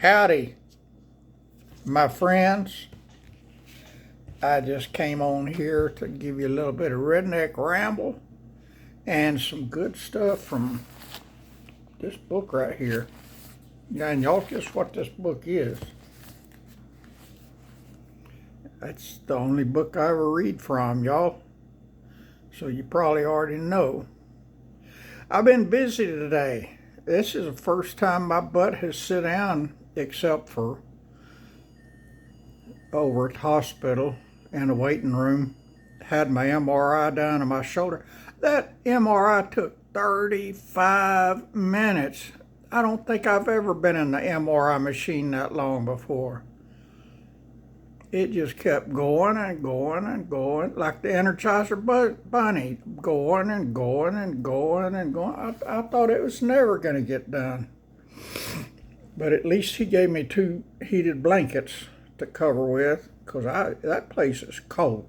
Howdy, my friends. I just came on here to give you a little bit of redneck ramble and some good stuff from this book right here. Yeah, and y'all guess what this book is. That's the only book I ever read from, y'all. So you probably already know. I've been busy today. This is the first time my butt has sit down except for over at the hospital in the waiting room. Had my MRI done on my shoulder. That MRI took 35 minutes. I don't think I've ever been in the MRI machine that long before. It just kept going and going and going, like the Energizer Bunny, going and going and going and going. I thought it was never going to get done. But at least he gave me 2 heated blankets to cover with, because that place is cold.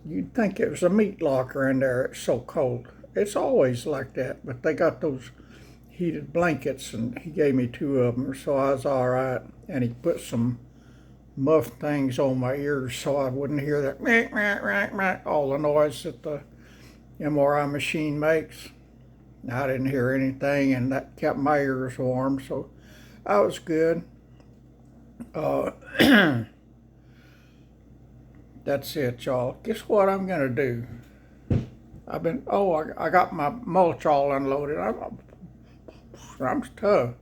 You'd think it was a meat locker in there. It's so cold. It's always like that, but they got those heated blankets, and he gave me 2 of them, so I was all right. And he put some muff things on my ears so I wouldn't hear that meh, meh, meh, meh, all the noise that the MRI machine makes. I didn't hear anything, and that kept my ears warm, so I was good. That's it, y'all. Guess what I'm gonna do? I got my mulch all unloaded. I'm tough.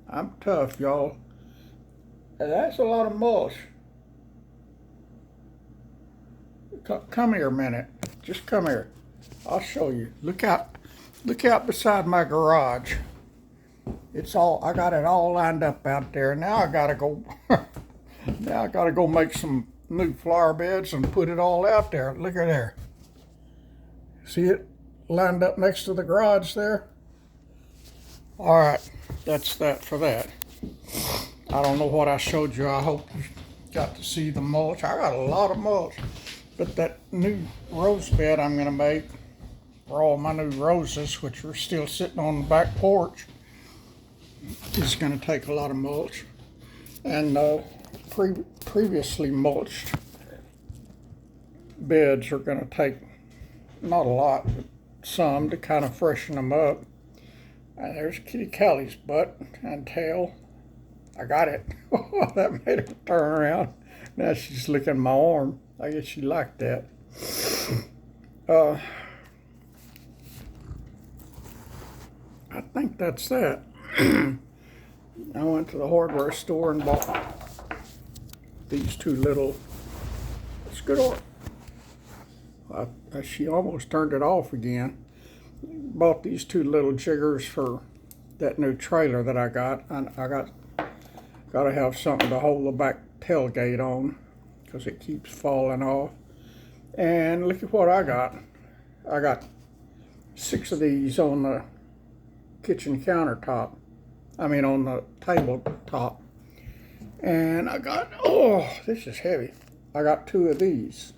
I'm tough, y'all. That's a lot of mulch. Come here a minute. Just come here. I'll show you. Look out beside my garage. I got it all lined up out there. Now I gotta go make some new flower beds and put it all out there. Look at there. See it lined up next to the garage there? All right, that's that for that. I don't know what I showed you. I hope you got to see the mulch. I got a lot of mulch. But that new rose bed I'm gonna make for all my new roses, which are still sitting on the back porch, is gonna take a lot of mulch. And previously mulched beds are gonna take not a lot, but some to kind of freshen them up. And there's Kitty Callie's butt and tail. I got it. That made her turn around. Now she's licking my arm. I guess she liked that. I think that's that. I went to the hardware store and bought these 2 little. It's good. She almost turned it off again. Bought these 2 little jiggers for that new trailer that I got. And I got to have something to hold the back tailgate on, because it keeps falling off. And look at what I got. I got 6 of these on the kitchen countertop. On the tabletop. And I got, this is heavy. I got 2 of these.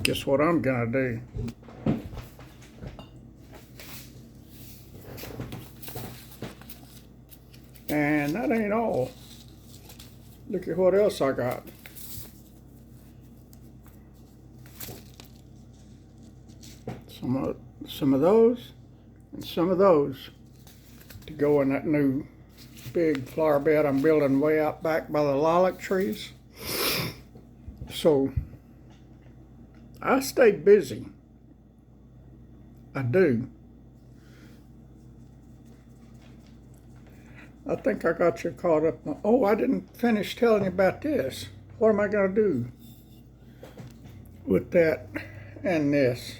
Guess what I'm gonna do? And that ain't all. Look at what else I got. Some of those and some of those to go in that new big flower bed I'm building way out back by the lilac trees. So I stay busy. I do. I think I got you caught up. I didn't finish telling you about this. What am I going to do with that and this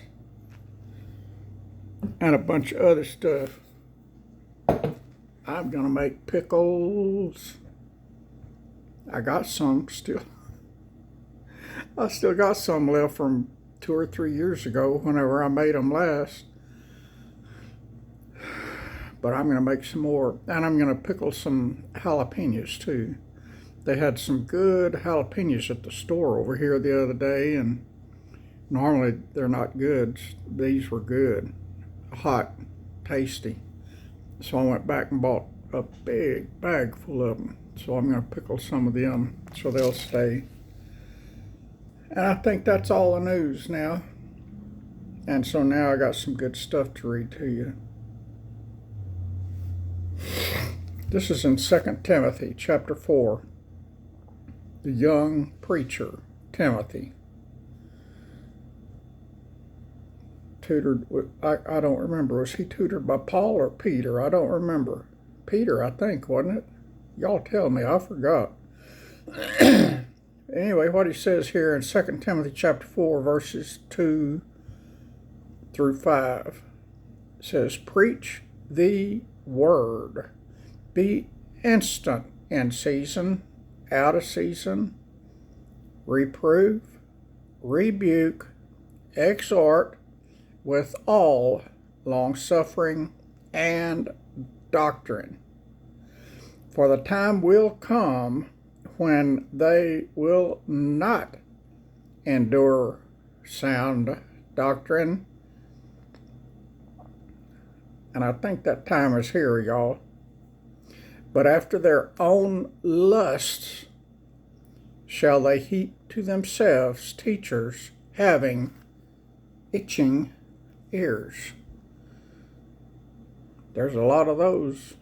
and a bunch of other stuff? I'm going to make pickles. I got some still. I still got some left from 2 or 3 years ago whenever I made them last. But I'm going to make some more, and I'm going to pickle some jalapenos too. They had some good jalapenos at the store over here the other day, and normally they're not good. These were good. Hot tasty. So I went back and bought a big bag full of them. So I'm going to pickle some of them so they'll stay. And I think that's all the news now. And so now I got some good stuff to read to you. This is in 2 Timothy chapter 4. The young preacher, Timothy. Tutored, I don't remember. Was he tutored by Paul or Peter? I don't remember. Peter, I think, wasn't it? Y'all tell me. I forgot. Anyway, what he says here in 2 Timothy chapter 4, verses 2 through 5, says, "Preach the word. Be instant in season, out of season. Reprove, rebuke, exhort with all longsuffering and doctrine. For the time will come when they will not endure sound doctrine." And I think that time is here, y'all. "But after their own lusts shall they heap to themselves teachers having itching ears." There's a lot of those.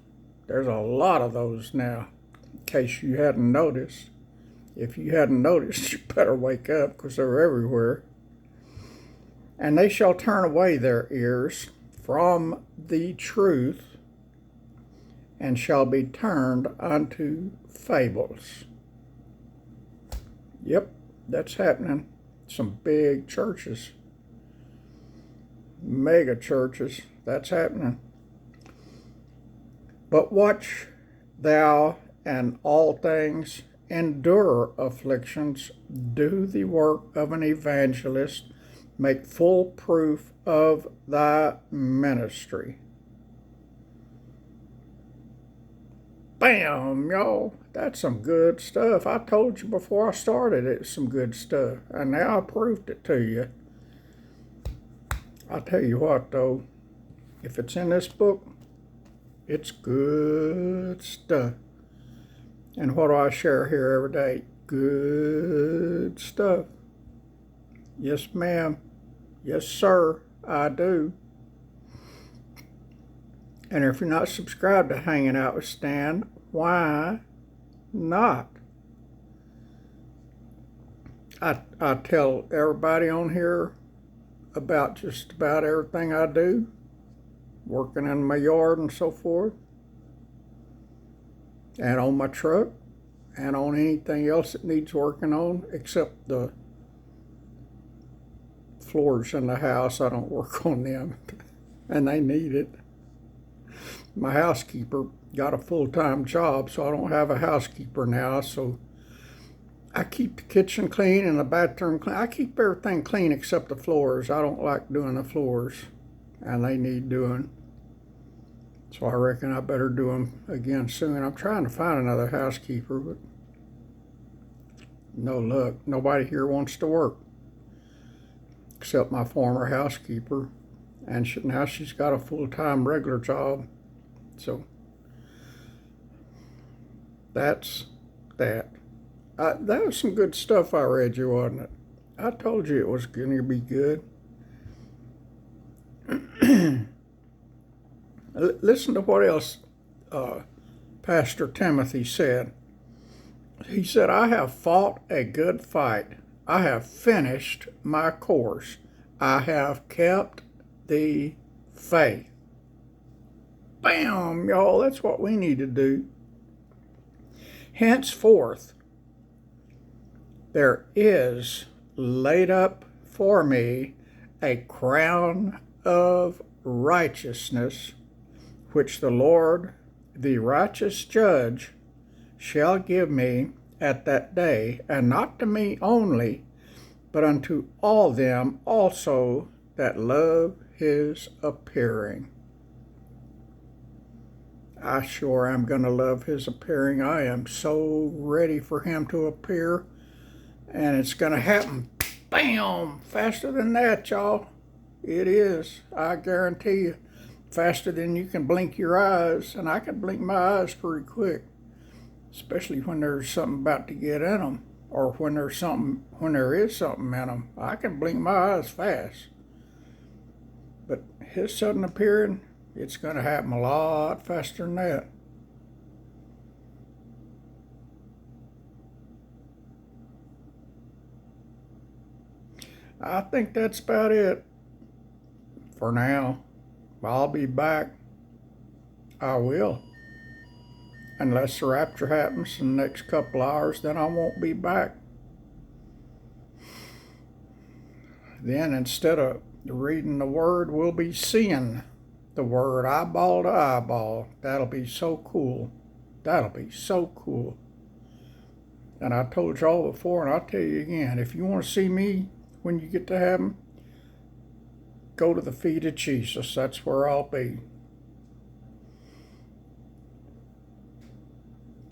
There's a lot of those now, in case you hadn't noticed. If you hadn't noticed, you better wake up, because they're everywhere. "And they shall turn away their ears from the truth, and shall be turned unto fables." Yep, that's happening. Some big churches, mega churches, that's happening. "But watch thou in all things, endure afflictions, do the work of an evangelist, make full proof of thy ministry." Bam, y'all. That's some good stuff. I told you before I started it's some good stuff. And now I proved it to you. I'll tell you what, though. If it's in this book, it's good stuff. And what do I share here every day? Good stuff. Yes, ma'am. Yes, sir, I do. And if you're not subscribed to Hanging Out with Stan, why not? I tell everybody on here about just about everything I do, working in my yard and so forth, and on my truck, and on anything else that needs working on, except the floors in the house. I don't work on them, and they need it. My housekeeper got a full-time job, so I don't have a housekeeper now, so I keep the kitchen clean and the bathroom clean. I keep everything clean except the floors. I don't like doing the floors, and they need doing. So I reckon I better do them again soon. I'm trying to find another housekeeper, but no luck. Nobody here wants to work except my former housekeeper, and now she's got a full-time regular job. So that's that. That was some good stuff I read you, wasn't it? I told you it was going to be good. Listen to what else Pastor Timothy said. He said, "I have fought a good fight. I have finished my course. I have kept the faith." Bam, y'all, that's what we need to do. "Henceforth, there is laid up for me a crown of righteousness, which the Lord, the righteous judge, shall give me at that day, and not to me only, but unto all them also that love his appearing." I sure am going to love his appearing. I am so ready for him to appear, and it's going to happen, bam, faster than that, y'all. It is, I guarantee you. faster than you can blink your eyes, and I can blink my eyes pretty quick, especially when there's something about to get in them, or when there is something in them. I can blink my eyes fast. But his sudden appearing, it's going to happen a lot faster than that. I think that's about it for now. I'll be back. I will. Unless the rapture happens in the next couple hours, then I won't be back. Then instead of reading the Word, we'll be seeing the Word eyeball to eyeball. That'll be so cool. That'll be so cool. And I told y'all before, and I'll tell you again, if you want to see me when you get to heaven, go to the feet of Jesus. That's where I'll be.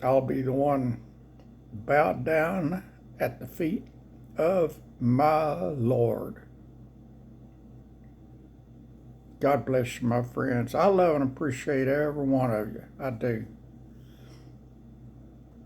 I'll be the one bowed down at the feet of my Lord. God bless you, my friends. I love and appreciate every one of you. I do.